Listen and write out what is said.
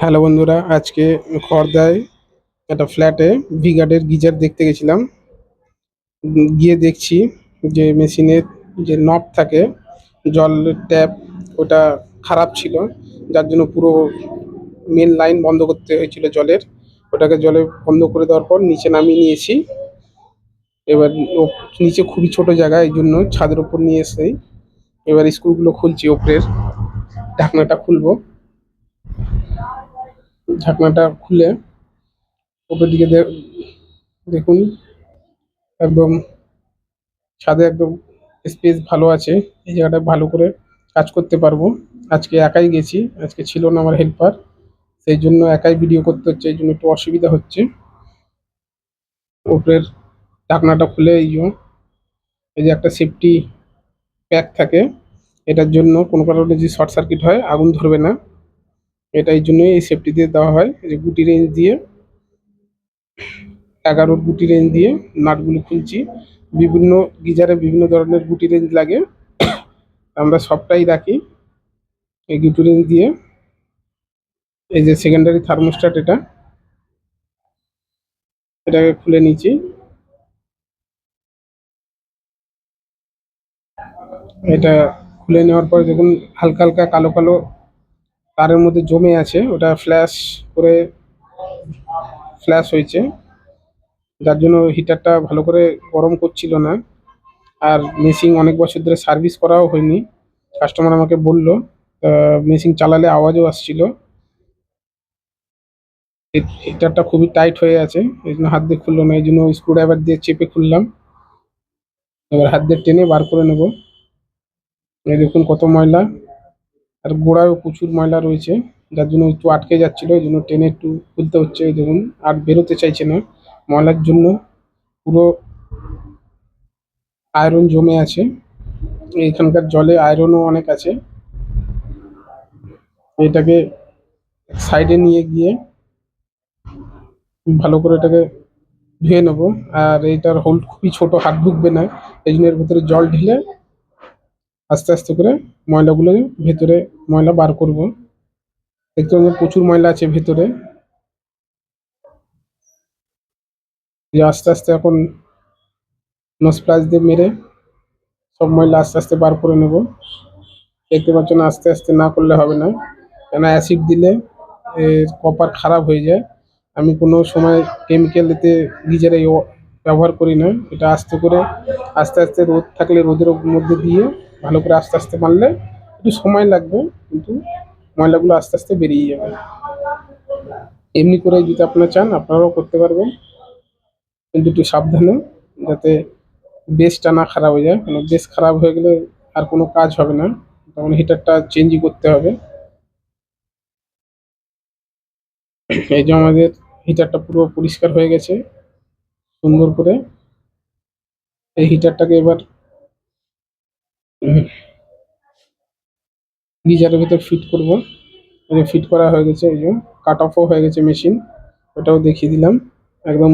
Hello বন্ধুরা, আজকে খড়দায় একটা ফ্ল্যাটে ভিগার্ডের গিজার দেখতে গেছিলাম। গিয়ে দেখছি যে মেশিনের যে নব থাকে, জলের ট্যাপ, ওটা খারাপ ছিল। যার জন্য পুরো মেন লাইন বন্ধ করতে হয়েছিল জলের। ওটাকে জলে বন্ধ করে দেওয়ার পর নিচে নামিয়ে নিয়েছি। এবার নিচে খুবই ছোট জায়গা, এই জন্য ছাদের উপর নিয়ে এসে এবার স্ক্রুগুলো খুলছি। ওপরের ঢাকনাটা খুলবো। ঢাকনাটা খুলে ওপরের দিকে দেখুন, একদম ছাদে একদম স্পেস ভালো আছে। এই জায়গাটা ভালো করে কাজ করতে পারবো। আজকে একাই গেছি, আজকে ছিল না আমার হেল্পার, সেই জন্য একাই ভিডিও করতে হচ্ছে, এই জন্য একটু অসুবিধা হচ্ছে। উপরের ঢাকনাটা খুলে এই যে একটা সেফটি প্যাক থাকে, এটার জন্য কোনো কারণে যদি শর্ট সার্কিট হয় আগুন ধরবে না। এটা এই জন্যই এই সেফটি দিয়ে দেওয়া হয়। এই যে গুটি রেঞ্জ দিয়ে, 11 গুটি রেঞ্জ দিয়ে নাটগুলো খুলছি। বিভিন্ন গিজারে বিভিন্ন ধরনের গুটি রেঞ্জ লাগে, আমরা সবটাই রাখি এই গুটি রেঞ্জ দিয়ে। এই যে সেকেন্ডারি থার্মোস্ট্যাট, এটাকে খুলে নিচ্ছি। এটা খুলে নেওয়ার পর দেখুন হালকা হালকা কালো কালো তারের মধ্যে জমে আছে, ওটা করে ফ্ল্যাশ হয়েছে, যার জন্য হিটারটা ভালো করে গরম করছিল না। আর মেশিন অনেক বছর ধরে সার্ভিস করাও হয়নি, কাস্টমার আমাকে বললো। মেশিন চালালে আওয়াজও আসছিল। হিটারটা খুবই টাইট হয়ে আছে, এই জন্য হাত দিয়ে খুললো না, এই জন্য স্ক্রুড্রাইভার দিয়ে চেপে খুললাম। এবার হাত দিয়ে টেনে বার করে নেব। এই দেখুন কত ময়লা, আর গোড়ায়ও প্রচুর ময়লা রয়েছে, যার জন্য একটু আটকে যাচ্ছিল, এই জন্য টেনে একটু খুলতে হচ্ছে। এই দেখুন আর বেরোতে চাইছে না ময়লার জন্য, পুরো আয়রন জমে আছে। এইখানকার জলে আয়রনও অনেক আছে। এটাকে সাইডে নিয়ে গিয়ে ভালো করে এটাকে ধুয়ে নেব। আর এইটার হোল খুবই ছোট, হাত ঢুকবে না, এই জন্য এর ভিতরে জল ঢেলে আস্তে আস্তে করে ময়লাগুলো ভেতরে ময়লা বার করব। দেখতে পাবেন প্রচুর ময়লা আছে ভেতরে। যে আস্তে আস্তে এখন নস প্লাস দিয়ে মেরে সব ময়লা আস্তে আস্তে বার করে নেব। দেখতে পাচ্ছেন আস্তে আস্তে না করলে হবে না, কেন অ্যাসিড দিলে এর কপার খারাপ হয়ে যায়। আমি কোনো সময় কেমিক্যাল এতে গিজারে ব্যবহার করি না। এটা আস্তে করে আস্তে আস্তে রোদ থাকলে রোদের মধ্যে দিয়ে ভালো করে আস্তে আস্তে মারলে একটু সময় লাগবে, কিন্তু ময়লাগুলো আস্তে আস্তে বেরিয়ে যাবে। এমনি করে যদি আপনারা চান আপনারাও করতে পারবেন, কিন্তু একটু সাবধানে, যাতে বেসটা না খারাপ হয়ে যায়। কারণ বেস খারাপ হয়ে গেলে আর কোনো কাজ হবে না, তখন হিটারটা চেঞ্জই করতে হবে। এই যে আমাদের হিটারটা পুরো পরিষ্কার হয়ে গেছে সুন্দর করে। এই হিটারটাকে এবার গিজারের ভিতর ফিট করব। এই যে ফিট করা হয়ে গেছে, এই যে কাট অফও হয়ে গেছে মেশিন, ওটাও দেখিয়ে দিলাম একদম।